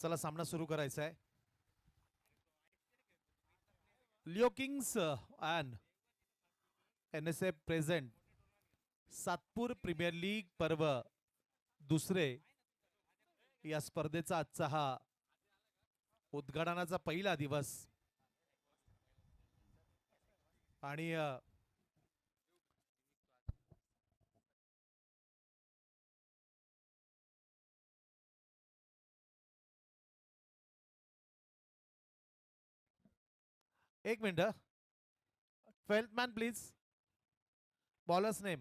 चला सामना सुरू करायचा आहे. Leo Kings and NSF present Satpur premier league पर्व दुसरे या स्पर्धेचा आजचा हा उद्घाटनाचा पहिला दिवस आणि एक minute. 12th man please. Bowler's name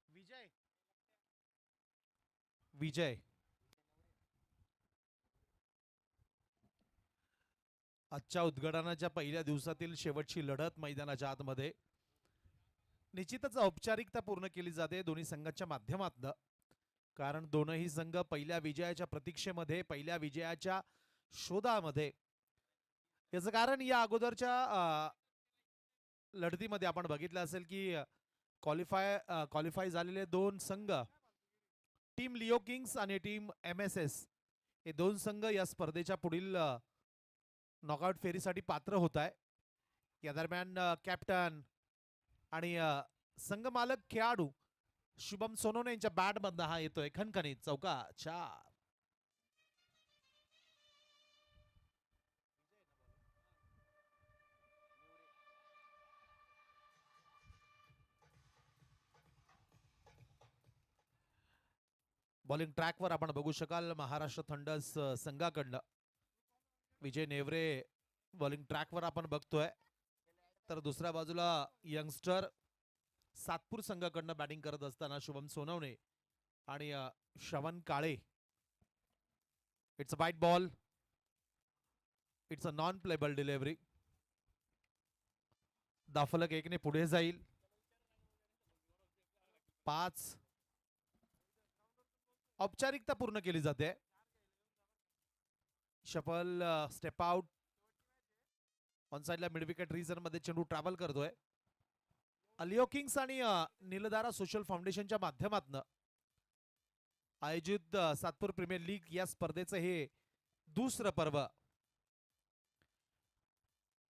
Vijay. Vijay. आजच्या उद्घाटनाच्या पहिल्या दिवसातील शेवटची लढत मैदानाच्या आतमध्ये निश्चितच औपचारिकता पूर्ण केली जाते दोन्ही संघाच्या माध्यमातून. कारण दोनही संघ पहिल्या विजयाच्या प्रतीक्षेमध्ये, पहिल्या विजयाच्या शोधामध्ये. याचं कारण या अगोदरच्या लढतीमध्ये आपण बघितलं असेल की क्वालिफाय झालेले दोन संघ, टीम लिओ किंग्स आणि टीम MSS, हे दोन संघ या स्पर्धेच्या पुढील नॉकआउट फेरीसाठी पात्र होत आहे. या दरम्यान कॅप्टन आणि संघमालक खेळाडू शुभम सोनवणे यांच्या बॅटमधनं हा येतोय खणखणीत चौका 4. बॉलिंग ट्रॅकवर आपण बघू शकाल महाराष्ट्र थंडर्स संघाकडनं विजय नेवरे बॉलिंग ट्रॅकवर आपण बघतोय. तर दुसऱ्या बाजूला यंगस्टर सातपूर संघाकडनं बॅटिंग करत असताना शुभम सोनवणे आणि श्रवण काळे. It's a wide ball. It's a non playable delivery. दाफलक 1 ने पुढे जाईल. 5. औपचारिकता पूर्ण केली जाते. Shuffle step out. ऑन साइडला मिड विकेट रिजन मध्ये चेंडू ट्रॅव्हल करतोय. लिओ किंग्स आणि नीलधारा सोशल फाउंडेशनच्या माध्यमातून आयोजित सातपूर प्रीमियर लीग या स्पर्धेचं हे दुसरं पर्व.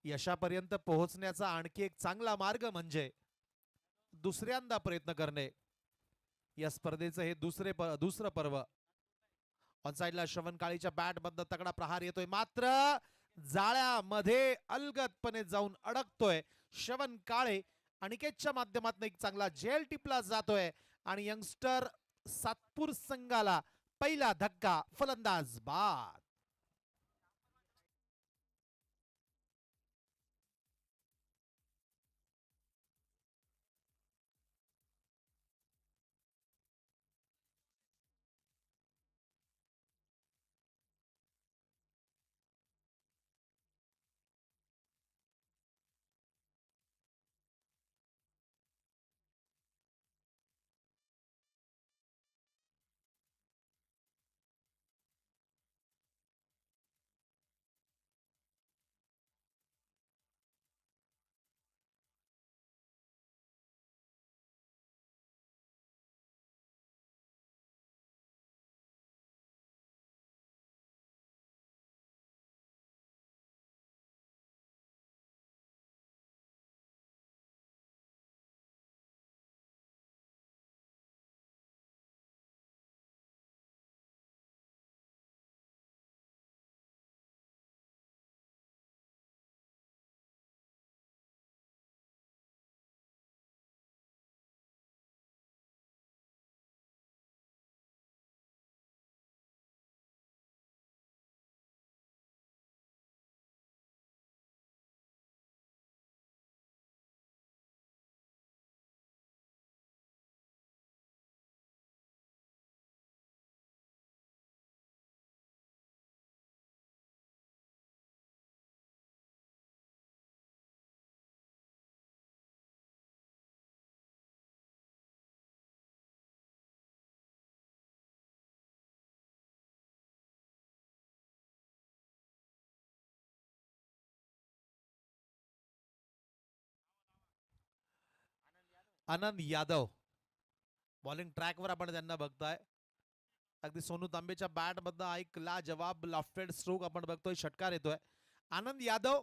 यशापर्यंत पोहोचण्याचा आणखी एक चांगला मार्ग म्हणजे दुसऱ्यांदा प्रयत्न करणे. या स्पर्धेचं हे दुसरं पर्व. ऑन साइडला श्रवण काळीच्या बॅट बद्दल तगडा प्रहार येतोय, मात्र जाळ्यामध्ये अलगदपणे जाऊन अडकतोय श्रवण काळे. अनिकेतच्या माध्यमातून एक चांगला झेल टिपला जातोय आणि यंगस्टर सातपूर संघाला पहिला धक्का. फलंदाज बाद. आनंद यादव बॉलिंग ट्रॅकवर आपण त्यांना बघताय. अगदी सोनू तांबेच्या बॅट मधनं एक लाजवाब लॉफ्टेड स्ट्रोक आपण बघतोय, षटकार येतोय. आनंद यादव,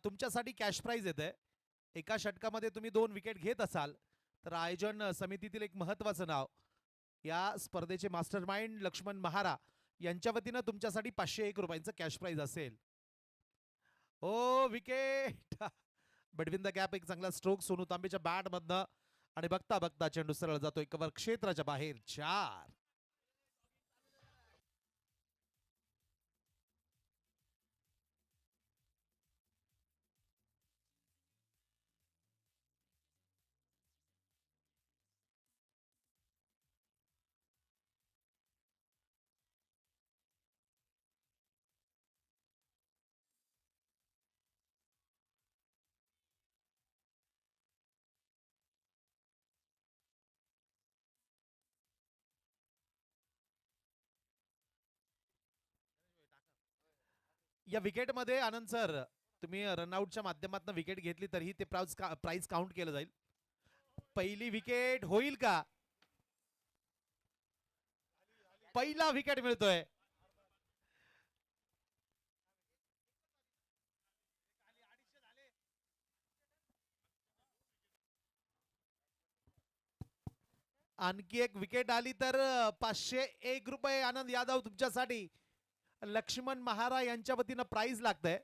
तुमच्यासाठी कॅश प्राइज येते. एका षटकामध्ये तुम्ही 2 विकेट घेत असाल तर आयोजन समितीतील एक महत्वाचं नाव, या स्पर्धेचे मास्टर माइंड लक्ष्मण महारा यांच्या वतीनं तुमच्यासाठी 501 रुपयांचं कॅश प्राइज असेल. ओ विकेट बिटवीन द गॅप, एक चांगला स्ट्रोक सोनू तांबेच्या बॅट मधनं आणि बघता बघता चेंडू सरळ जातोय कव्हर क्षेत्राच्या बाहेर. 4. या विकेटमध्ये आनंद सर, तुम्ही रनआउटच्या माध्यमातून विकेट घेतली तरीही ते प्राइज काउंट केलं जाईल. पहिली विकेट होईल का? पहिला विकेट मिळतोय. आणखी एक विकेट आली तर 501 रुपये आनंद यादव तुमच्यासाठी लक्ष्मण महारा यांच्या वतीनं प्राइज लागतंय.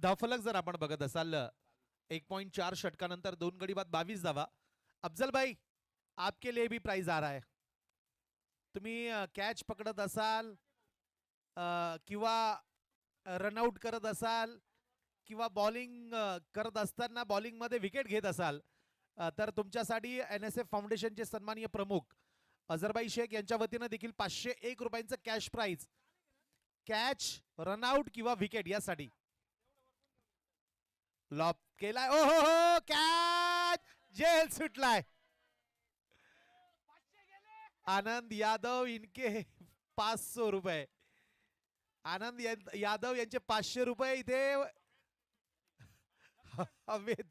धावफलक जर आपण बघत असाल, 1.4 षटकानंतर 2 गडी बाद 22 धावा. अफजल भाई, आपके लिए भी प्राइज आ रहा है. तुम्ही कॅच पकडत असाल किंवा रनआउट करत असाल किंवा बॉलिंग करत असताना बॉलिंग मध्ये विकेट घेत असाल तर तुमच्यासाठी NSF फाउंडेशनचे सन्माननीय प्रमुख अझरबाई शेख यांच्या वतीनं देखील 501 रुपयांचं कॅश प्राइज, कॅच, रनआउट किंवा विकेट यासाठी लॉप केलाय. ओ हो हो, कॅच, जेल सुटलाय. आनंद यादव इनके 500 रुपये. आनंद यादव यांचे 500 रुपये इथे हवेत.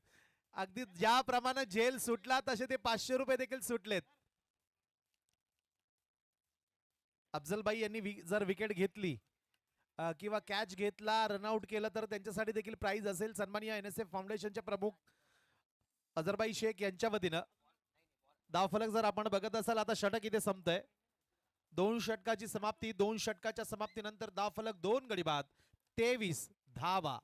अगदी ज्याप्रमाणे जेल सुटला तसे ते 500 रुपये देखील सुटलेत. अफजलबाई यांनी जर विकेट घेतली किंवा कॅच घेतला, रनआउट केलं तर त्यांच्यासाठी देखील प्राइज असेल. सन्माननीय NSF फाउंडेशनचे प्रमुख अझरबाई शेख यांच्या वतीनं. धावफलक जर आपण बघत असाल, आता षटक इथे संपतंय. 2 षटकाची समाप्ती. 2 षटकाच्या समाप्तीनंतर धावफलक 2 गडी बाद 23 धावा.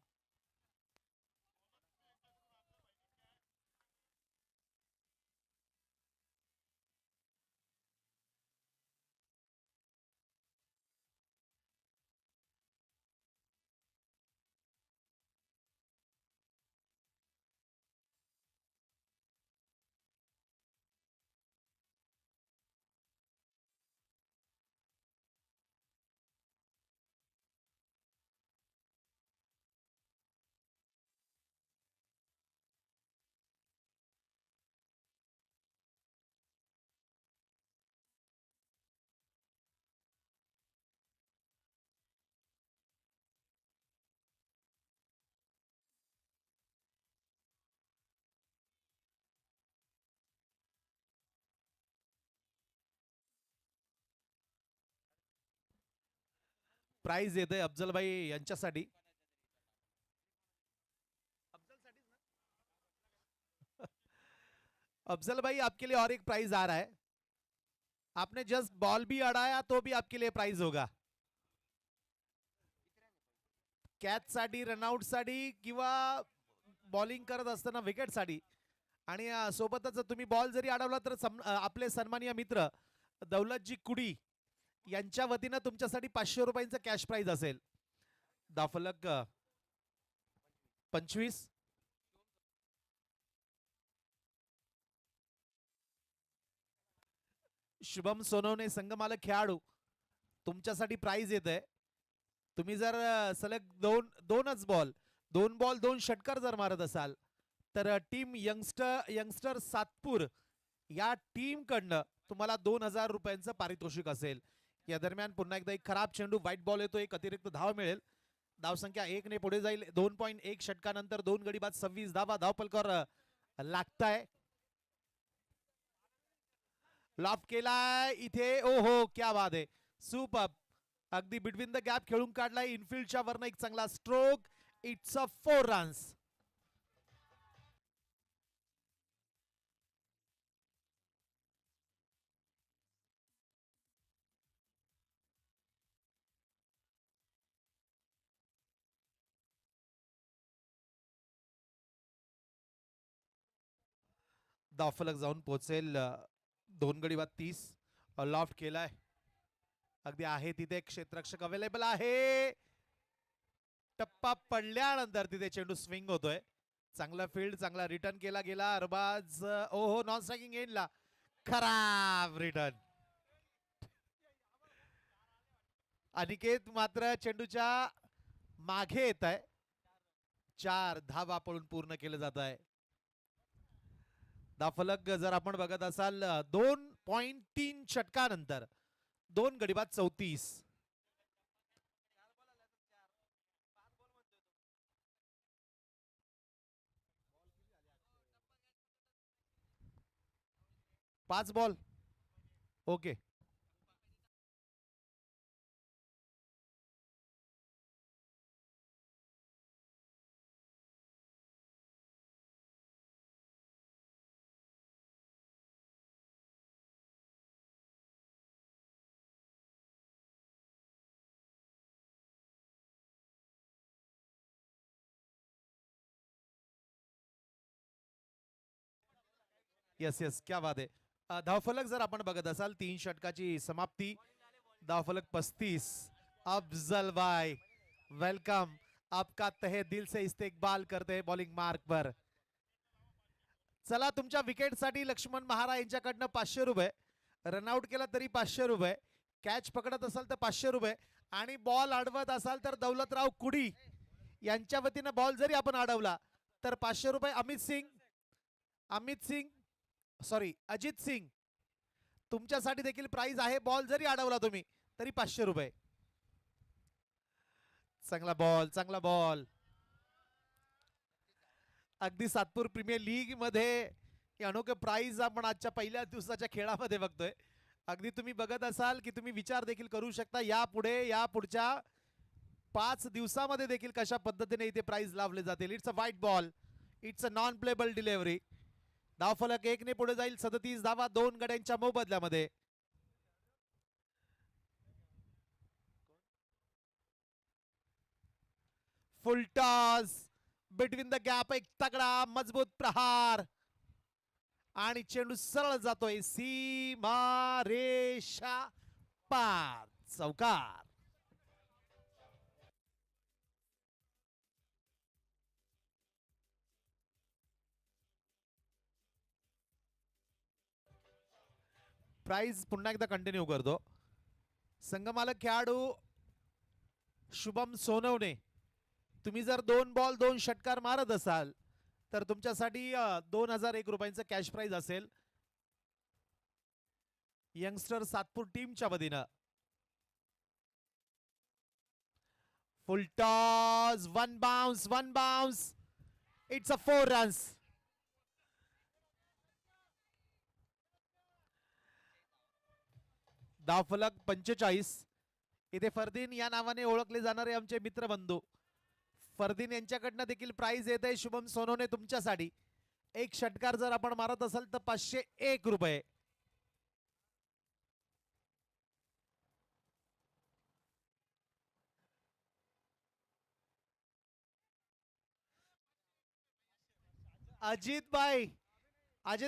प्राइज येते अफजलबाई यांच्यासाठी. अफजल भाई आपके लिए और एक प्राइज आ रहा है. आपने जस्ट बॉल भी अडाया तो भी आपके लिए प्राइज होगा. कॅच साठी, रनआउट साठी किंवा बॉलिंग करत असताना विकेट साठी. आणि सोबतच तुम्ही बॉल जरी अडवला तर आपले सन्माननीय मित्र दौलतजी कुडी यांच्या वतीनं तुमच्यासाठी 500 रुपयांचं कॅश प्राइज असेल. दाफलक 25. शुभम सोनवणे संघमालक खेळाडू तुमच्यासाठी प्राइज येत आहे. तुम्ही जर सलग दोनच बॉल 2 षटकार जर मारत असाल तर टीम यंगस्टर सातपूर या टीम कडनं तुम्हाला 2000 रुपयांचं पारितोषिक असेल. या दरम्यान पुन्हा एकदा एक खराब चेंडू, व्हाईट बॉल येतो, एक अतिरिक्त धाव मिळेल. धावसंख्या 1 ने पुढे जाईल. 2.1 षटकानंतर 2 गडी बाद 26 धावा धावपलकर लागताय. लॉफ केलाय इथे. ओहो क्या बात आहे, सुपर. अगदी बिटवीन द गॅप खेळून काढलाय. इनफिल्डच्या वरनं एक चांगला स्ट्रोक. It's a 4 runs. धावफलक जाऊन पोहोचेल. 2 गडी बाद 30. लॉफ्ट केलाय. अगदी आहे तिथे क्षेत्ररक्षक अवेलेबल आहे. टप्पा पडल्यानंतर तिथे चेंडू स्विंग होतोय. चांगला फील्ड, चांगला रिटर्न केला गेला. अरबाज ओहो नॉन स्ट्रायकिंग एंडला. खराब रिटर्न. अनिकेत मात्र चेंडूच्या मागे येत आहे. 4 धावा पळून पूर्ण केलं जात आहे. धावफलक जर आपण बघत असाल 2.3 षटकानंतर 2 गडी बाद 34. पाच बॉल ओके. यस यस क्या बात आहे. धावफलक जर आपण बघत असाल 3 षटकाची समाप्ती. धावफलक 35. अफजल भाई वेलकम. आपका तहे दिल से इस्तेकबाल करते हैं बॉलिंग मार्क पर. चला तुमच्या विकेट साठी लक्ष्मण महारा यांच्याकडनं 500 रुपये. रनआउट केला तरी 500 रुपये. कॅच पकडत असाल तर 500 रुपये. आणि बॉल अडवत असाल तर दौलतराव कुडी यांच्या वतीनं बॉल जरी आपण अडवला तर 500 रुपये. अजित सिंग तुमच्यासाठी देखील प्राइज आहे. बॉल जरी अडवला तुम्ही तरी 500 रुपये. चांगला बॉल. अगदी सातपूर प्रीमियर लीग मध्ये अनोखे प्राइज आपण आजच्या पहिल्या दिवसाच्या खेळामध्ये बघतोय. अगदी तुम्ही बघत असाल की तुम्ही विचार देखील करू शकता या पुढच्या 5 दिवसामध्ये देखील कशा पद्धतीने इथे प्राइज लावले जातील. It's a wide ball. It's a non playable delivery. धावफलक 1 ने पुढे जाईल. 37 धावा 2 गड्यांच्या मोबदल्यामध्ये. Full toss between the gap. एक तगडा मजबूत प्रहार आणि चेंडू सरळ जातोय सीमा रेषा पार. चौकार. प्राइज पुन्हा एकदा कंटिन्यू करतो. संघमालक खेळाडू शुभम सोनवणे तुम्ही जर 2 बॉल 2 षटकार मारत असाल तर तुमच्यासाठी 2001 रुपयांचं कॅश प्राइज असेल. यंगस्टर सातपूर टीमच्या वतीनं. फुल toss. One bounce. It's a 4 runs. धावफलक 45. इथे फरदीन या नावाने ओळखले जाणारे आमचे मित्रबंधू फरदीन यांच्याकडनं देखील प्राइज येत आहे शुभम सोनवणे तुमच्यासाठी. एक षटकार जर आपण मारत असाल तर 501 रुपये. अजीत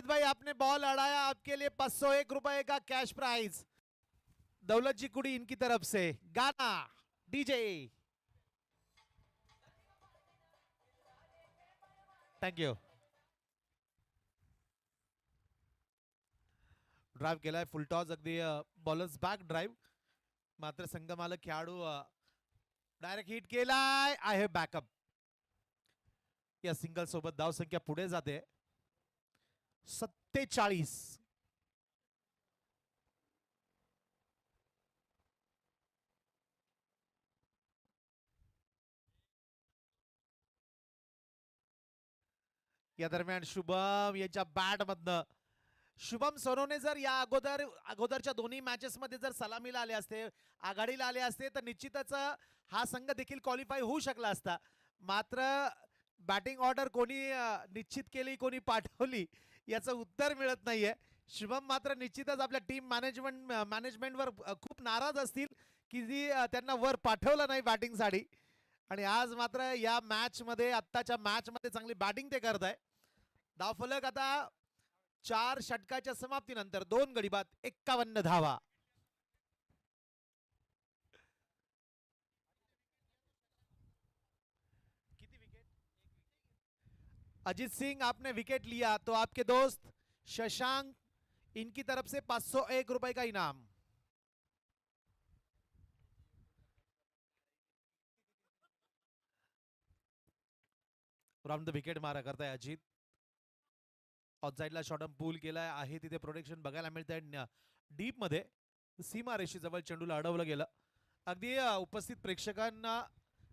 भाई आपने बॉल अड़ाया, आपके लिए 501 रुपए का कैश प्राइज दौलत जी कुड़ी इनकी तरफ से. गाना डीजे. थँक्यू. ड्राईव्ह केलाय फुलटॉस, अगदी बॉलर्स बॅक ड्राईव्ह. मात्र संघमालक खेळाडू डायरेक्ट हिट केलाय. आहे बॅकअप. या सिंगल सोबत धाव संख्या पुढे जाते 47. या दरम्यान शुभम यांच्या बॅट मधनं, शुभम सोनोने जर या अगोदरच्या दोन्ही मॅचेस मध्ये जर सलामीला आले असते, आघाडीला आले असते, तर निश्चितच हा संघ देखील क्वालिफाय होऊ शकला असता. मात्र बॅटिंग ऑर्डर कोणी निश्चित केली, कोणी पाठवली याचं उत्तर मिळत नाहीये. शुभम मात्र निश्चितच आपल्या टीम मॅनेजमेंटवर खूप नाराज असतील की जी त्यांना वर पाठवलं नाही बॅटिंगसाठी. आणि आज मात्र या मॅच मध्ये, आत्ताच्या मॅच मध्ये चांगली बॅटिंग ते करत आहे. धावफलक आता 4 षटकाच्या समाप्तीनंतर 2 गडी बाद 51 धावा. किती विकेट? अजीत सिंह आपने विकेट लिया तो आपके दोस्त शशांक इनकी तरफ से 501 रुपए का इनाम. राउंड द विकेट मारा करताय अजित. ऑफसाईडला शॉर्ट पूल केलाय, आहे तिथे प्रोटेक्शन बघायला मिळत आहे. डीप मध्ये सीमा रेषेजवळ चेंडूला अडवलं गेलं. अगदी उपस्थित प्रेक्षकांना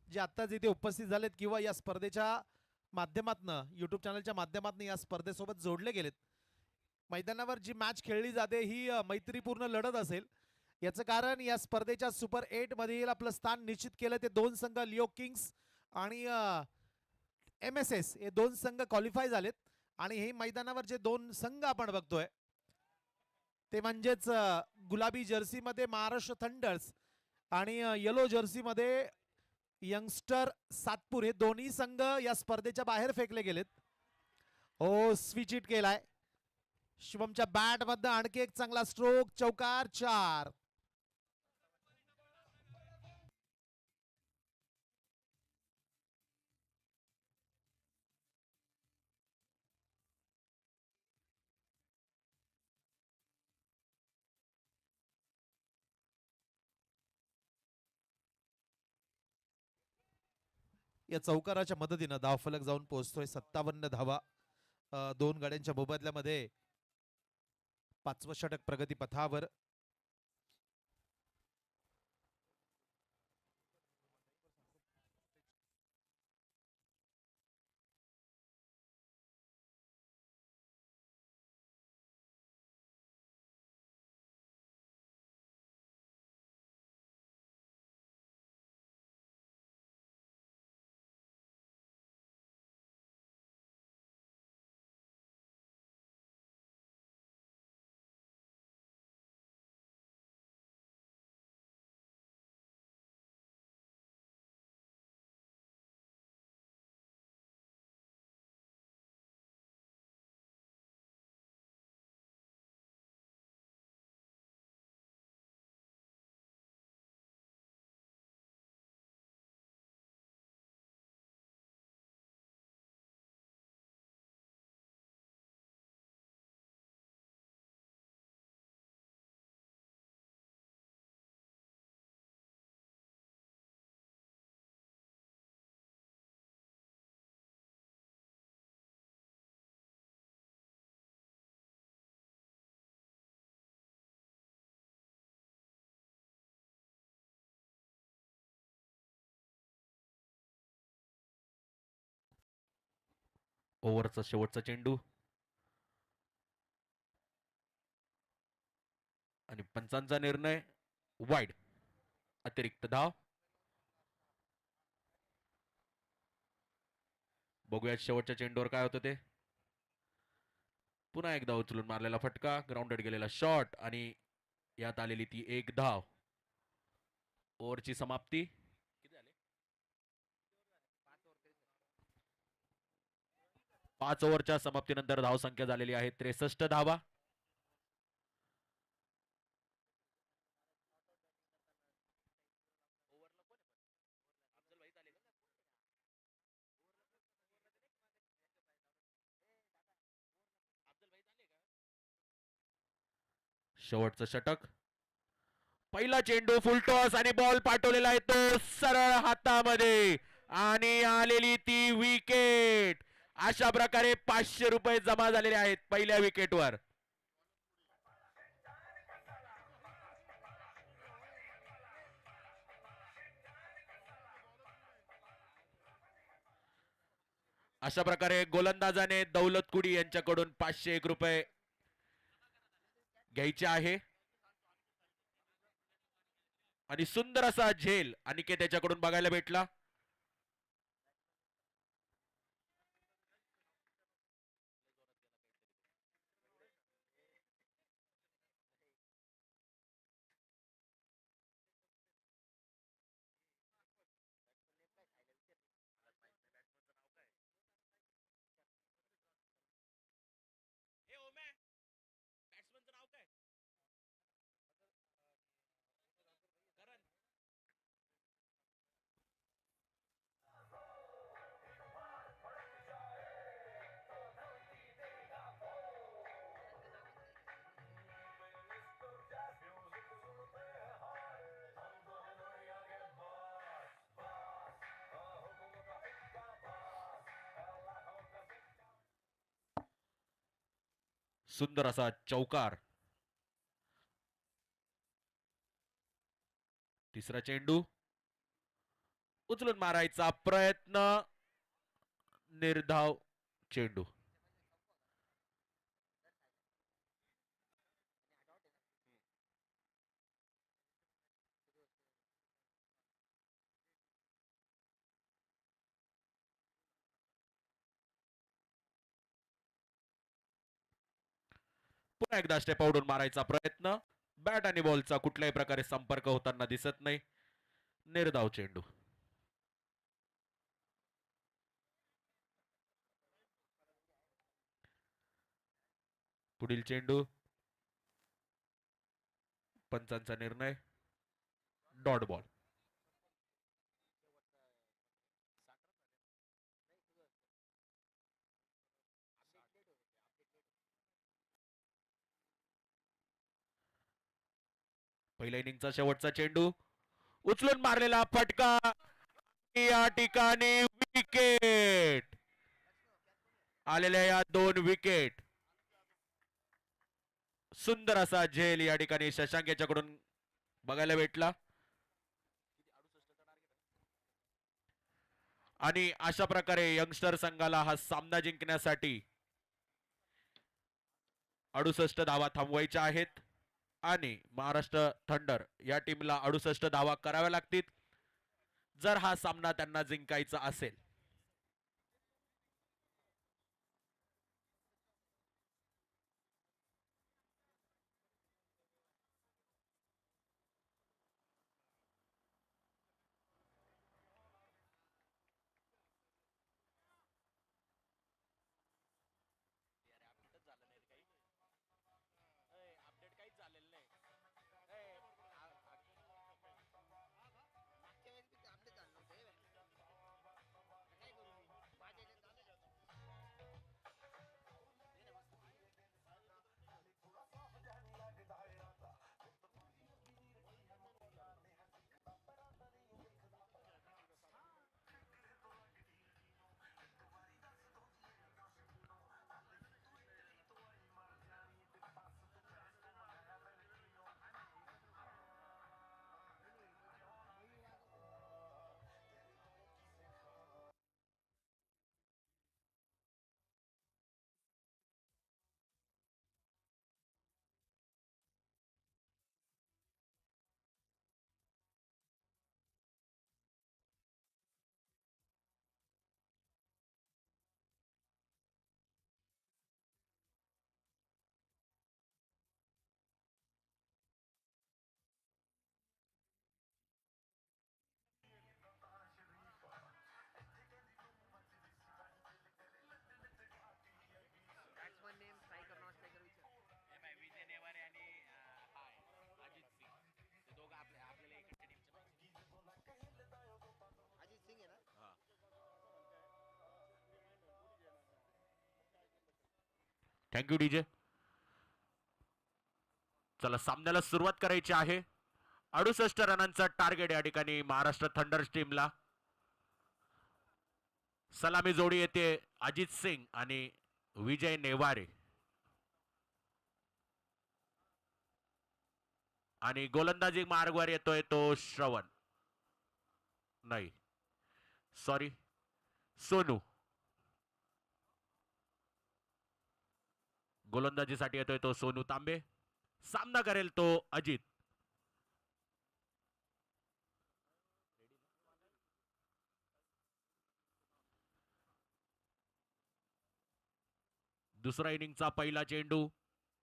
जे आत्ताच इथे उपस्थित झालेत किंवा या स्पर्धेच्या माध्यमातून, युट्यूब चॅनलच्या माध्यमातून या स्पर्धेसोबत जोडले गेलेत. मैदानावर जी मॅच खेळली जाते ही मैत्रीपूर्ण लढत असेल. याचं कारण या स्पर्धेच्या सुपर 8 मधील आपलं स्थान निश्चित केलं ते 2 संघ लिओ किंग्स आणि MSS हे 2 संघ क्वालिफाय झालेत. आणि हे मैदानावर जे 2 संघ आपण बघतोय ते म्हणजेच गुलाबी जर्सी मध्ये महाराष्ट्र थंडर्स आणि येलो जर्सी मध्ये यंगस्टर सातपूर, हे दोन्ही संघ या स्पर्धेच्या बाहेर फेकले गेलेत. हो, स्विच हिट केलाय शुभमच्या बॅट मध्ये. आणखी एक चांगला स्ट्रोक, चौकार, 4. या चौकाराच्या मदतीनं धावफलक जाऊन पोहोचतोय 57 धावा. 2 गाड्यांच्या मोबदल्यामध्ये 5वं षटक प्रगती पथावर. ओव्हरचा शेवटचा चेंडू आणि पंचांचा निर्णय वाईड. अतिरिक्त धाव. बघूया शेवटच्या चेंडूवर काय होतं ते. पुन्हा एकदा उचलून मारलेला फटका, ग्राउंडेड गेलेला शॉट आणि यात आलेली ती एक धाव. ओव्हरची समाप्ती. 5 ओव्हरच्या समाप्तीनंतर धावसंख्या झालेली आहे 63 धावा. शेवटचं षटक. पहिला चेंडू फुलटॉस आणि बॉल पाठवलेला आहे तो सरळ हातामध्ये आणि आलेली ती विकेट. अशा प्रकारे 500 रुपये जमा झालेले आहेत पहिल्या विकेटवर. अशा प्रकारे गोलंदाजाने दौलत कुडी यांच्याकडून 501 रुपये घ्यायचे आहे आणि सुंदर असा झेल अनिकेत याच्याकडून बघायला भेटला. सुंदर असा चौकार. तिसरा चेंडू उचलून मारायचा प्रयत्न, निर्धाव चेंडू. पुन्हा एकदा स्टेप आउटून मारायचा प्रयत्न. बॅट आणि बॉलचा कुठल्याही प्रकारे संपर्क होताना दिसत नाही. निर्धाव चेंडू. पुढील चेंडू. पंचांचा निर्णय डॉट बॉल. पहिल्या इनिंगचा शेवटचा चेंडू उचलून मारलेला फटका. या ठिकाणी विकेट. आलेल्या या 2 विकेट. सुंदर असा झेल या ठिकाणी शशांक याच्याकडून बघायला भेटला आणि अशा प्रकारे यंगस्टर संघाला हा सामना जिंकण्यासाठी 68 धावा थांबवायच्या आहेत आणि महाराष्ट्र थंडर या टीमला 68 धावा कराव्या लागतील जर हा सामना त्यांना जिंकायचा असेल. Thank you DJ. चला सामन्याला सुरुवात करायची आहे. 68 रनांचा टार्गेट या ठिकाणी महाराष्ट्र थंडर्स टीमला. सलामी जोडी येते अजित सिंग आणि विजय नेवारे. आणि गोलंदाजी मार्गवर येतोय तो श्रवण, नाही सॉरी सोनू. गोलंदाजीसाठी येतोय तो सोनू तांबे. सामना करेल तो अजित. दुसरा इनिंगचा पहिला चेंडू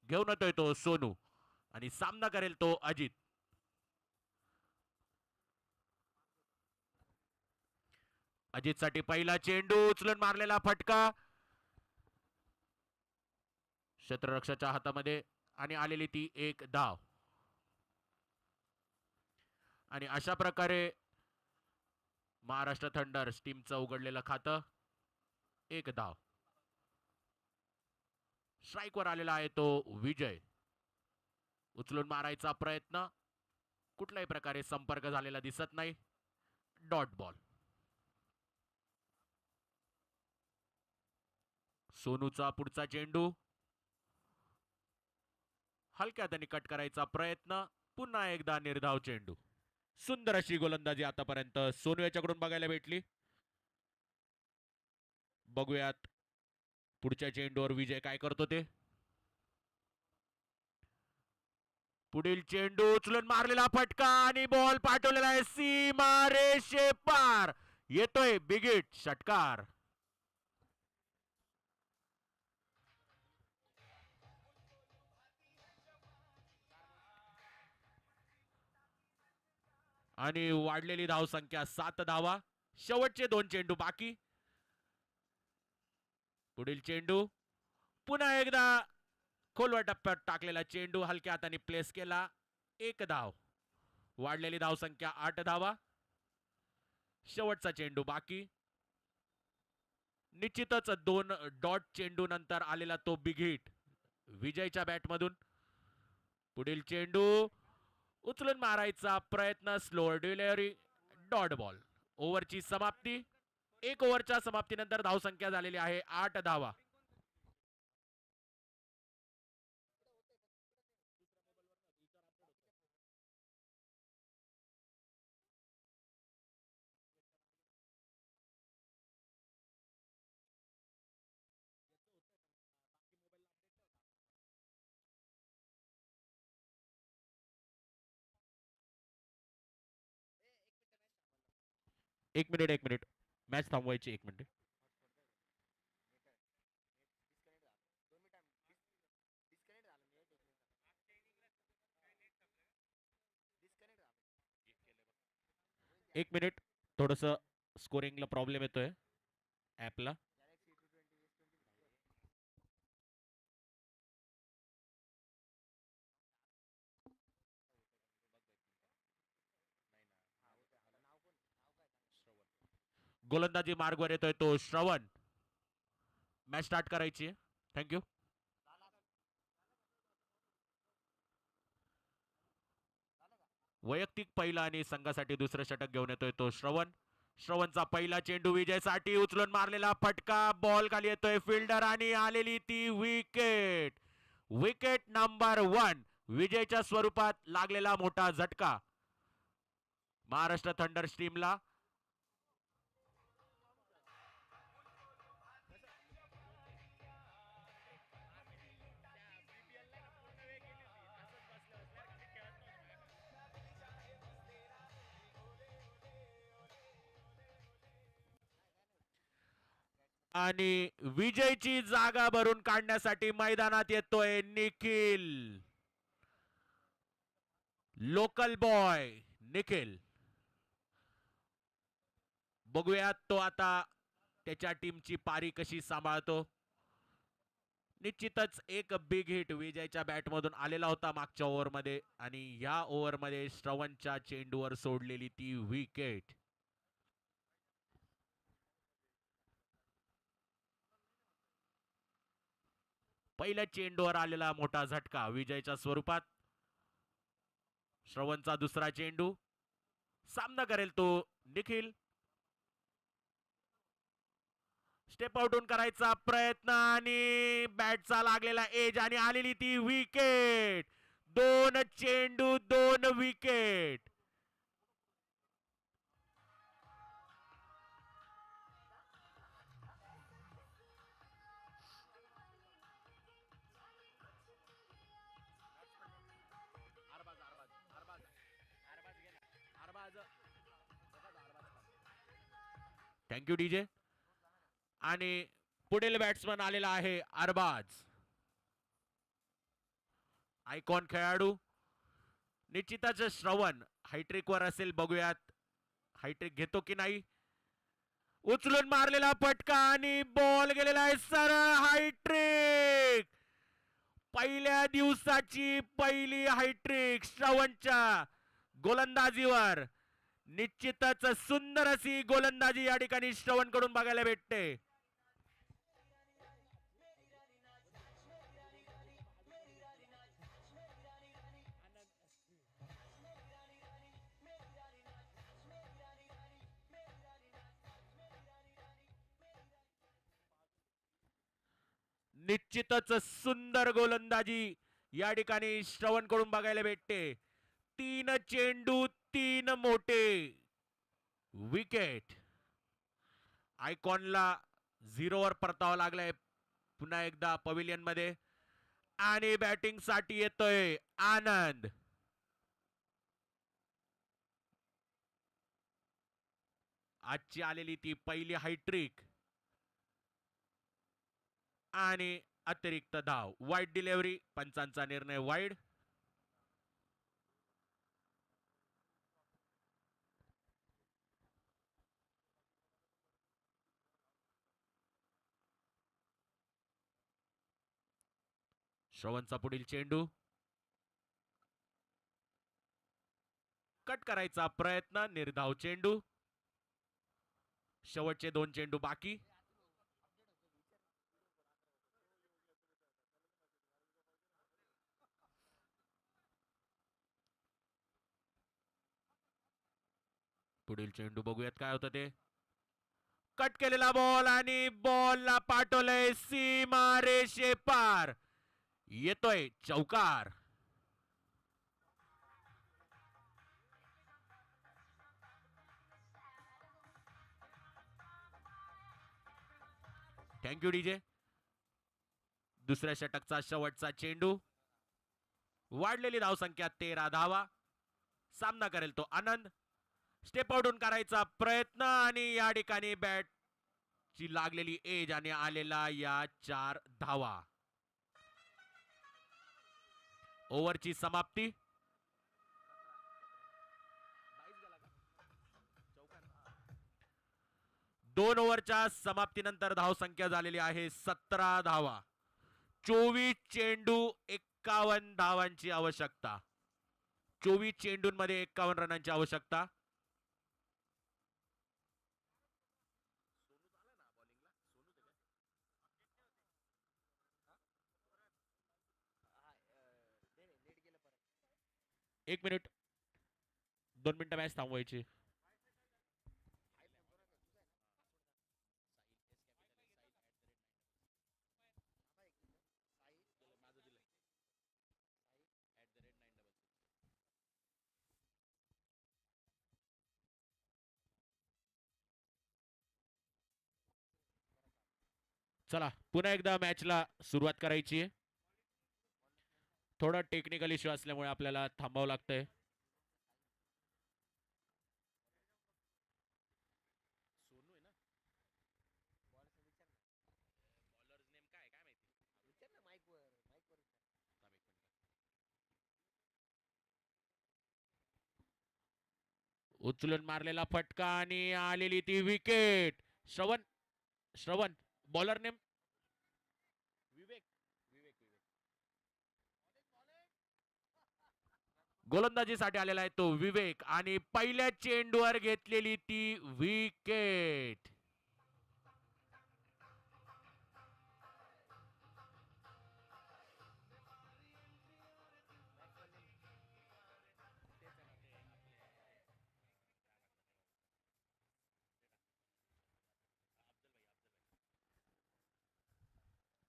घेऊन येतोय तो सोनू आणि सामना करेल तो अजित. अजित साठी पहिला चेंडू उचलून मारलेला फटका क्षेत्ररक्षकाच्या हातामध्ये आणि आलेली ती एक धाव. आणि अशा प्रकारे महाराष्ट्र थंडर्स टीमचं उघडलेलं खातं एक धाव. स्ट्राईकवर आलेला आहे तो विजय. उचलून मारायचा प्रयत्न, कुठल्याही प्रकारे संपर्क झालेला दिसत नाही. Dot ball. सोनूचा पुढचा चेंडू हलक्या त्यांनी कट करायचा प्रयत्न, पुन्हा एकदा निर्धाव चेंडू. सुंदर अशी गोलंदाजी आतापर्यंत सोनू याच्याकडून बघायला भेटली. बघूयात पुढच्या चेंडूवर विजय काय करतो ते. पुढील चेंडू उचलून मारलेला फटका आणि बॉल पाठवलेला आहे सीमा रेषे पार. येतोय बिग हिट षटकार. आणि वाढलेली धाव संख्या 7 धावा. शेवटचे 2 चेंडू बाकी. पुढील चेंडू पुन्हा एकदा खोलवर टप्प्यात टाकलेला चेंडू हलक्या हाताने प्लेस केला. 1 धाव. वाढलेली धाव संख्या 8 धावा. शेवटचा चेंडू बाकी. निश्चितच 2 डॉट चेंडू नंतर आलेला तो बिग हिट विजयच्या बॅटमधून. पुढील चेंडू उचलून मारायचा प्रयत्न, स्लोअर डिलिव्हरी, डॉट बॉल. ओव्हरची समाप्ती. 1 ओव्हरच्या समाप्तीनंतर धावसंख्या झालेली आहे 8 धावा. एक मिनिट मॅच थांबवायची 1 मिनिट. एक मिनिट, थोडस स्कोरिंगला प्रॉब्लेम येतोय ऍपला. गोलंदाजी मार्गवर येतोय तो श्रवण. मॅच स्टार्ट करायची. थँक्यू. वैयक्तिक पहिला आणि संघासाठी दुसरं षटक घेऊन येतोय तो श्रवण. श्रवणचा पहिला चेंडू विजयसाठी उचलून मारलेला फटका. बॉल खाली येतोय फिल्डर आणि आलेली ती विकेट. Wicket number 1. विजयच्या स्वरूपात लागलेला मोठा झटका महाराष्ट्र थंडर्स टीमला. आणि विजयची जागा भरून काढण्यासाठी मैदानात येतोय निखिल. Local boy Nikhil. बघूयात तो आता त्याच्या टीमची पारी कशी सांभाळतो. निश्चितच एक बिग हिट विजयच्या बॅटमधून आलेला होता मागच्या ओव्हरमध्ये आणि या ओव्हरमध्ये श्रवणच्या चेंडूवर सोडलेली ती विकेट. पहिल्या चेंडूवर आलेला मोठा झटका विजयाच्या स्वरूपात. श्रवणचा दुसरा चेंडू, सामना करेल तो निखिल. स्टेप आउटून करायचा प्रयत्न आणि बॅटचा लागलेला एज आणि आलेली ती विकेट. 2 चेंडू 2 विकेट. Thank you DJ. आणि पुढील बॅट्समन आलेला आहे अरबाज. आयकॉन खेळाडू. निश्चितच श्रवण हायट्रिक वर असेल, बघूयात हायट्रिक घेतो की नाही. उचलून मारलेला फटका आणि बॉल गेलेला आहे सरळ हायट्रिक. पहिल्या दिवसाची पहिली हायट्रिक श्रवणच्या गोलंदाजीवर. निश्चितच सुंदर अशी गोलंदाजी या ठिकाणी श्रवण कडून बघायला भेटते. निश्चितच सुंदर गोलंदाजी या ठिकाणी श्रवण कडून बघायला भेटते. 3 चेंडू 3 मोठे विकेट. आयकॉनला 0 वर परतावा लागलाय पुन्हा एकदा पवेलियन मध्ये. आणि बॅटिंग साठी येतोय आनंद. आजची आलेली ती पहिली हायट्रिक आणि अतिरिक्त धाव. वाईड डिलिव्हरी, पंचांचा निर्णय वाईड. श्रवणचा पुढील चेंडू, कट करायचा प्रयत्न, निर्धाव चेंडू. शेवटचे 2 चेंडू बाकी. पुढील चेंडू बघूयात काय होतं ते. कट केलेला बॉल आणि बॉलला पाठवलंय सीमा रेषे पार. येतोय चौकार. Thank you DJ. दुसऱ्या षटकचा शेवटचा चेंडू. वाढलेली धावसंख्या 13 धावा. सामना करेल तो आनंद. स्टेप आउटून करायचा प्रयत्न आणि या ठिकाणी बॅट ची लागलेली एज आणि आलेला या 4 धावा. ओव्हरची समाप्ती. दोन ओव्हरच्या समाप्तीनंतर धावसंख्या झालेली आहे 17 धावा. 24 चेंडू 51 धावांची आवश्यकता. 24 चेंडूंमध्ये 51 रनांची आवश्यकता. एक मिनिट, 2 मिनिटं मॅच थांबवायची. चला पुन्हा एकदा मॅचला सुरुवात करायची आहे. थोडा टेक्निकल इश्यू असल्यामुळे आपल्याला थांबावं लागतंय. उचलून मारलेला फटका आणि आलेली ती विकेट. श्रवण श्रवण बॉलर नेम विवेक. गोलंदाजीसाठी आलेला आहे तो विवेक आणि पहिल्या चेंडूवर घेतलेली ती विकेट.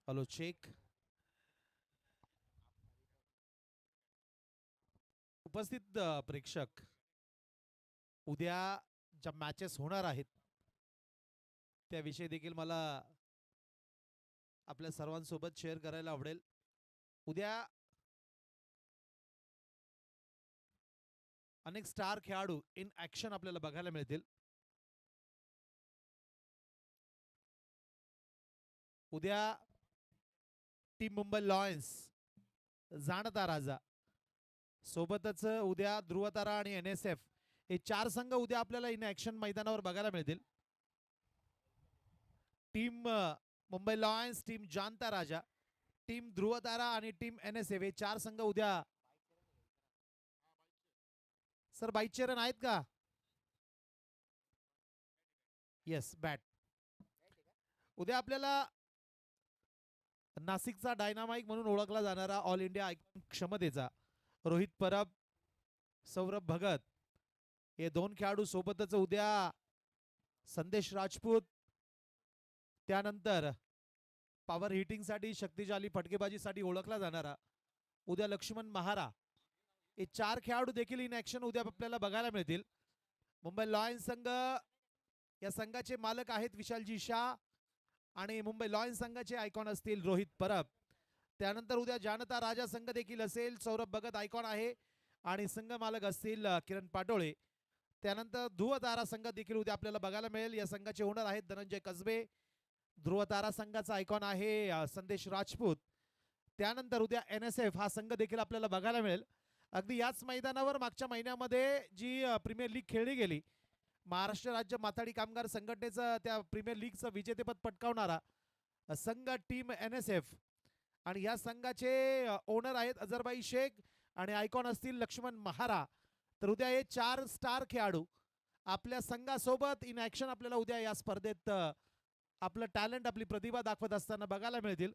Hello check. उपस्थित प्रेक्षक, उद्या ज्या मॅचेस होणार आहेत त्याविषयी देखील मला आपल्या सर्वांसोबत शेअर करायला आवडेल. उद्या अनेक स्टार खेळाडू इन ऍक्शन आपल्याला बघायला मिळतील. उद्या टीम मुंबई लॉयन्स, जाणता राजा, सोबतच उद्या ध्रुवतारा आणि NSF हे 4 संघ उद्या आपल्याला इन ऍक्शन मैदानावर बघायला मिळतील. टीम मुंबई लॉयन्स, टीम जानता राजा, टीम ध्रुवतारा आणि टीम NSF हे 4 संघ उद्या. सर बाईक चेरन आहेत का? Yes bat. उद्या आपल्याला नाशिकचा डायनामाइक म्हणून ओळखला जाणारा ऑल इंडिया क्षमतेचा रोहित परब, सौरभ भगत हे 2 खेळाडू सोबतच उद्या संदेश राजपूत, त्यानंतर पॉवर हिटिंगसाठी, शक्तिशाली फटकेबाजीसाठी ओळखला जाणारा उद्या लक्ष्मण महारा हे 4 खेळाडू देखील इन ऍक्शन उद्या आपल्याला बघायला मिळतील. मुंबई लॉयन्स संघ, या संघाचे मालक आहेत विशालजी शाह आणि मुंबई लॉयन्स संघाचे आयकॉन असतील रोहित परब. त्यानंतर उद्या जानता राजा संघ देखील असेल, सौरभ भगत आयकॉन आहे आणि संघ मालक असतील किरण पाटोळे. त्यानंतर ध्रुवतारा संघ देखील उद्या आपल्याला बघायला मिळेल. या संघाचे ओनर आहेत धनंजय कसबे. ध्रुवतारा संघाचा आयकॉन आहे संदेश राजपूत. त्यानंतर उद्या NSF हा संघ देखील आपल्याला बघायला मिळेल. अगदी याच मैदानावर मागच्या महिन्यामध्ये जी प्रीमियर लीग खेळली गेली, महाराष्ट्र राज्य माथाडी कामगार संघटनेचं त्या प्रीमियर लीगचं विजेतेपद पटकावणारा संघ टीम NSF आणि या संघाचे ओनर आहेत अझरबाई शेख आणि आयकॉन असतील लक्ष्मण महारा. तर उद्या हे 4 स्टार खेळाडू आपल्या संघासोबत इन ऍक्शन आपल्याला उद्या या स्पर्धेत आपलं टॅलेंट, आपली प्रतिभा दाखवत असताना बघायला मिळतील.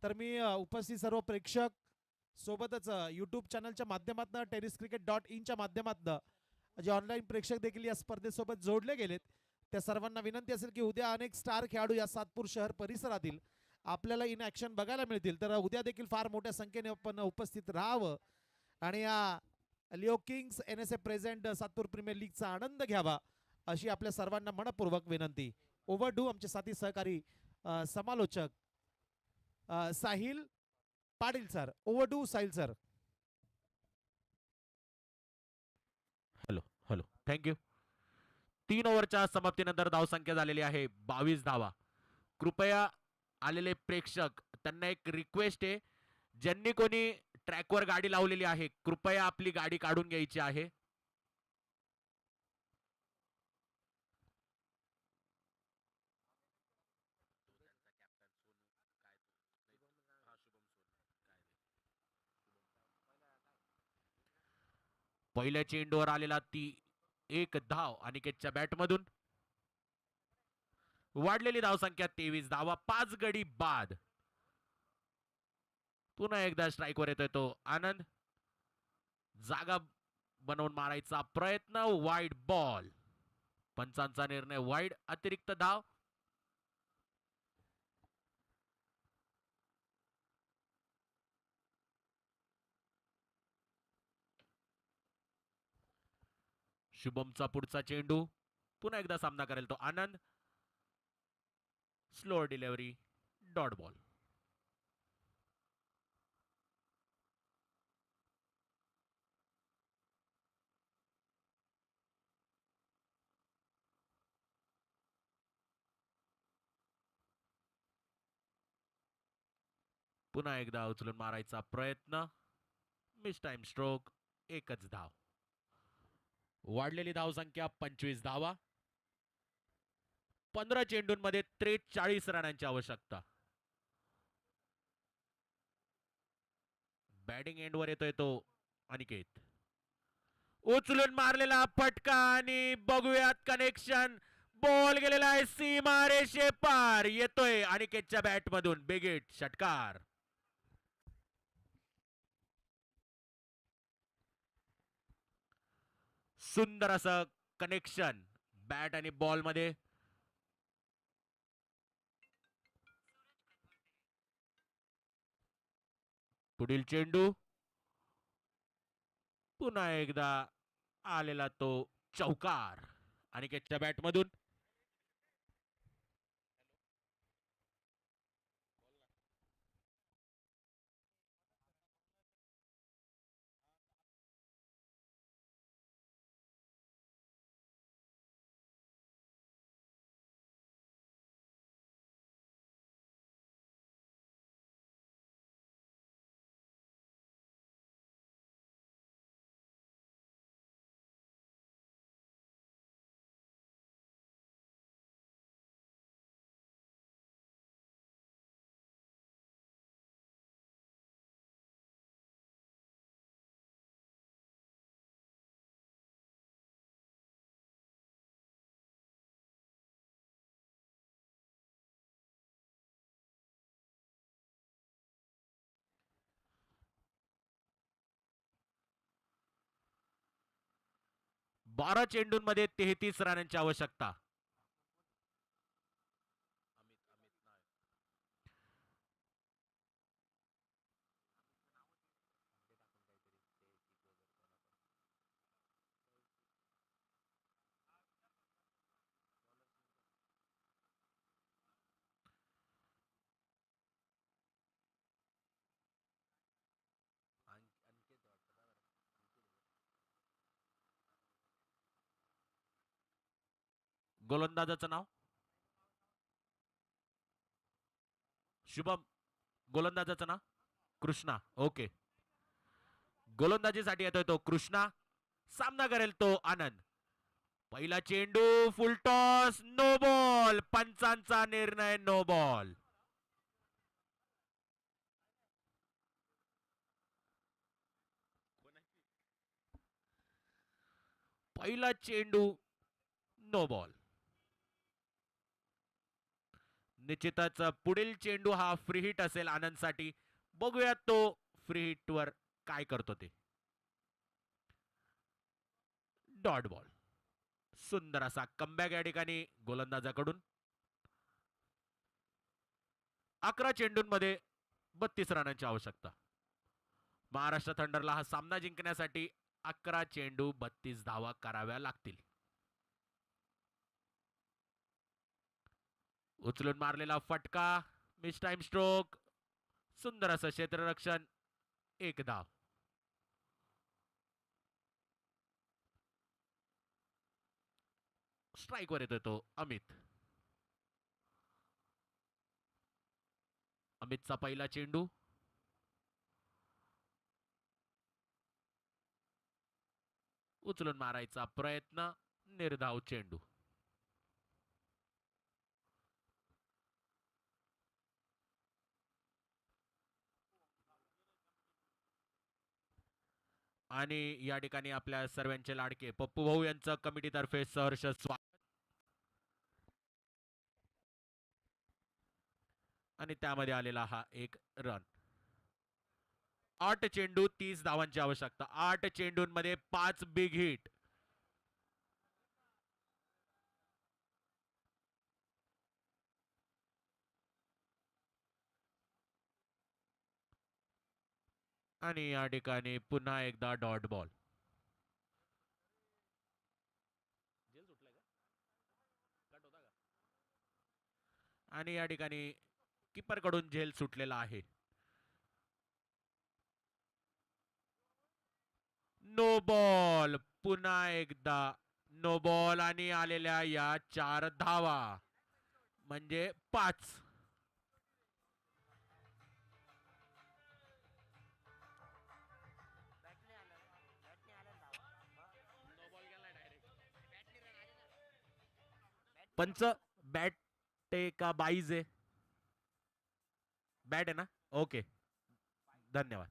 तर मी उपस्थित सर्व प्रेक्षक सोबतच यूट्यूब चॅनलच्या माध्यमातून tenniscricket.in माध्यमातून जे ऑनलाईन प्रेक्षक देखील या स्पर्धेसोबत जोडले गेलेत त्या सर्वांना विनंती असेल की उद्या अनेक स्टार खेळाडू या सातपूर शहर परिसरातील आपल्याला इन ऍक्शन बघायला मिळतील. तर उद्या देखील फार मोठ्या संख्येने आपण उपस्थित राहावं आणि या Leo kings NSF present Satpur premier लीगचा आनंद घ्यावा अशी आपल्या सर्वांना मनपूर्वक विनंती. ओव्हर डू आमचे साथी सहकारी समालोचक Sahil Patil sir. Over do Sahil sir. Hello hello, thank you. 3 ओव्हरच्या समाप्तीनंतर धावसंख्या झालेली आहे 22 धावा. कृपया आलेले प्रेक्षक त्यांना एक रिक्वेस्ट आहे, ज्यांनी कोणी ट्रॅकवर गाडी लावलेली आहे कृपया आपली गाडी काढून घ्यायची आहे. पहिल्या चेंडूवर आलेला ती एक धाव अनिकेतच्या बॅटमधून. वाढलेली धावसंख्या 23 धावा, 5 गडी बाद. पुन्हा एकदा स्ट्राईकवर येतोय तो आनंद. जागा बनवून मारायचा प्रयत्न, वाईड बॉल. पंचांचा निर्णय वाईड. अतिरिक्त धाव. शुभमचा पुढचा चेंडू. पुन्हा एकदा सामना करेल तो Anand. Slow delivery, dot ball. पुन्हा एकदा उचलून मारायचा प्रयत्न, मिस टाइम स्ट्रोक. एकच धाव. वाढलेली धावसंख्या 25 धावा. 15 चेंडूंमध्ये 43 रनांची आवश्यकता. बॅटिंग एंडवर येतोय तो अनिकेत. उचलून मारलेला फटका आणि बघूयात कनेक्शन. बॉल गेलेला आहे सीमा रेषे पार. येतोय अनिकेतच्या बॅट मधून बिग हिट षटकार. सुंदर असं कनेक्शन बॅट आणि बॉल मध्ये. पुढील चेंडू पुन्हा एकदा आलेला तो चौकार अनिकेतच्या बॅटमधून. बारा चेंडूंमध्ये 33 रनांची आवश्यकता. गोलंदाजाचं नाव शुभम. गोलंदाजाचं नाव कृष्णा. ओके. गोलंदाजीसाठी येतोय तो कृष्णा. सामना करेल तो आनंद. पहिला चेंडू फुलटॉस नो बॉल. पंचांचा निर्णय नो बॉल. पहिला चेंडू नो बॉल. निश्चितच पुढील चेंडू हा फ्री हिट असेल आनंदसाठी. बघूया तो फ्री हिट वर काय करतो ते. Dot ball. सुंदर असा कमबॅक या ठिकाणी गोलंदाजाकडून. 11 चेंडूंमध्ये 32 रनांची आवश्यकता. महाराष्ट्र थंडरला हा सामना जिंकण्यासाठी 11 चेंडू 32 धावा कराव्या लागतील. उचलून मारलेला फटका. Miss time stroke. सुंदर असं क्षेत्ररक्षण. एक धाव. स्ट्राइक वर येतोय तो अमित. अमितचा पहिला चेंडू. उचलून मारायचा प्रयत्न. निर्धाव चेंडू. आणि या ठिकाणी आपल्या सर्वांचे लाडके पप्पू भाऊ यांचं कमिटीतर्फे सहर्ष स्वागत. आणि त्यामध्ये आलेला हा एक रन. 8 चेंडू 30 धावांची आवश्यकता. 8 चेंडूंमध्ये 5 बिग हिट. आणि या ठिकाणी पुन्हा एकदा डॉट बॉल. आणि या ठिकाणी किपर कडून झेल सुटलेला आहे. No ball. पुन्हा एकदा नो बॉल. आणि आलेल्या या 4 धावा म्हणजे 5. पंच बॅट का बाईज आहे. बॅट आहे ना. ओके धन्यवाद.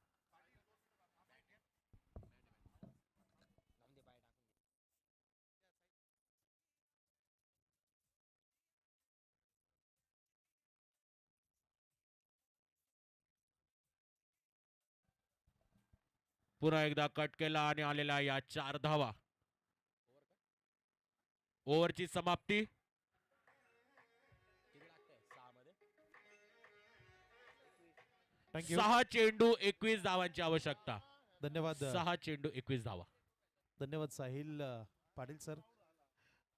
पुन्हा एकदा कट केला आणि आलेला या 4 धावा. ओव्हरची समाप्ती. थँक्यू. 6 चेंडू 21 धावांची आवश्यकता. धन्यवाद 6 चेंडू 21 धावा. धन्यवाद साहिल पाटील सर.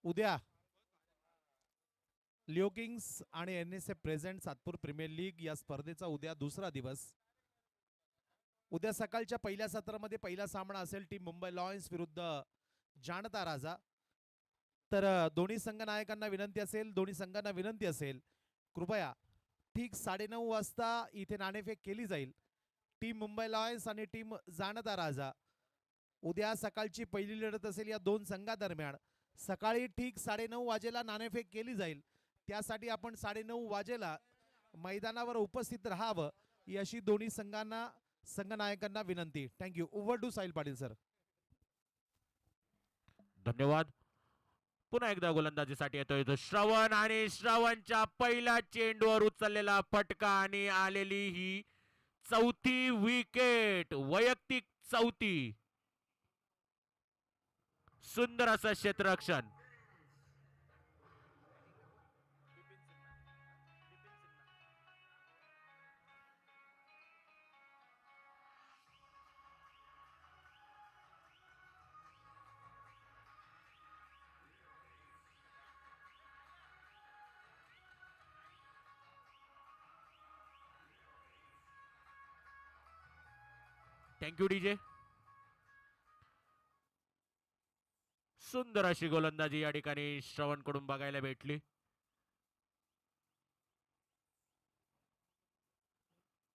उद्या लिओ किंग्स आणि NSA present Satpur premier league या स्पर्धेचा उद्या दुसरा दिवस. उद्या सकाळच्या पहिल्या सत्रामध्ये पहिला सामना असेल टीम मुंबई लॉयन्स विरुद्ध जाणता राजा. तर दोन्ही संघ नायकांना विनंती असेल कृपया ठीक 9:30 वाजता इथे नाणेफेक केली जाईल. टीम मुंबई लॉयन्स आणि टीम जाणता राजा उद्या सकाळची पहिली लढत असेल या दोन संघादरम्यान. सकाळी ठीक 9:30 वाजेला नाणेफेक केली जाईल. त्यासाठी आपण 9:30 वाजेला मैदानावर उपस्थित राहावं ही अशी दोन्ही संघनायकांना विनंती. Thank you. Over to Sahil Patil sir. धन्यवाद. पुन्हा एकदा गोलंदाजीसाठी येतोय तो श्रवण आणि श्रवणच्या पहिल्या चेंडूवर उचललेला फटका आणि आलेली ही चौथी विकेट, वैयक्तिक चौथी. सुंदर असं क्षेत्ररक्षण. Thank you DJ. सुंदर अशी गोलंदाजी या ठिकाणी श्रवण कडून बघायला भेटली.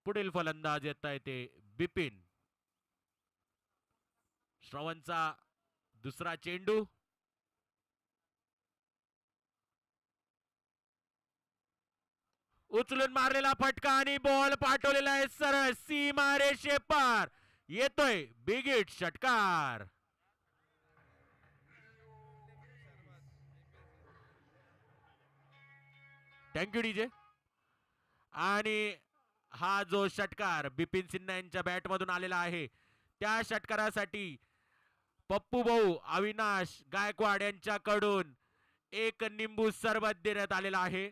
पुढील फलंदाज येत आहे ते बिपिन. श्रवणचा दुसरा चेंडू. उचलून मारलेला फटका आणि बॉल पाठवलेला आहे सरळ सीमा रेषेपार. येतोय बिग हिट षटकार. Thank you DJ. आणि हा जो षटकार बिपिन सिन्हा यांच्या बॅट मधून आलेला आहे त्या षटकारासाठी पप्पू भाऊ अविनाश गायकवाड यांच्याकडून एक निंबू सरबत देण्यात आलेला आहे.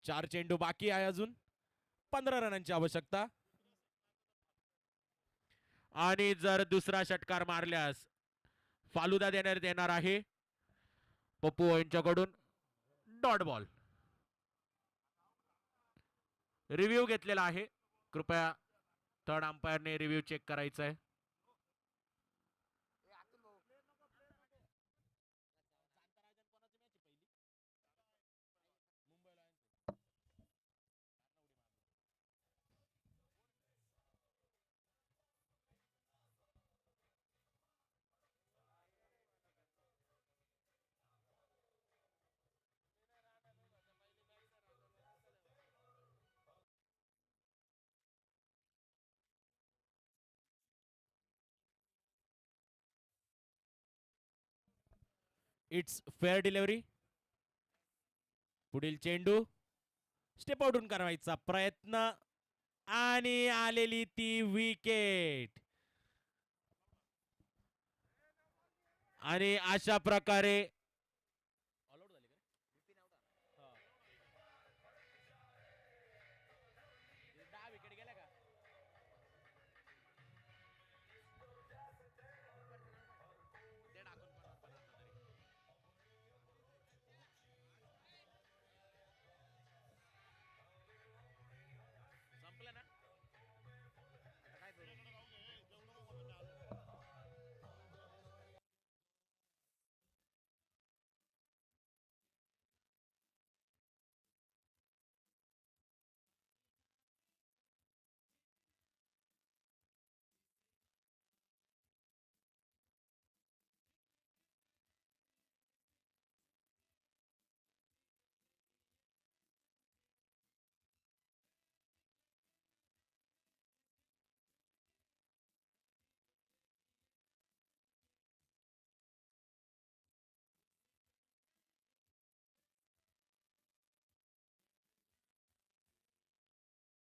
चार चेंडू बाकी आहे अजून. 15 रनांची आवश्यकता. आणि जर दुसरा षटकार मारल्यास फालुदा देण्यात येणार आहे पप्पू यांच्याकडून. Dot ball. रिव्ह्यू घेतलेला आहे. कृपया थर्ड अंपायरने रिव्ह्यू चेक करायचा आहे. It's fair delivery. पुढील चेंडू स्टेप आउटून करायचा प्रयत्न आणि आलेली ती विकेट. आणि अशा प्रकारे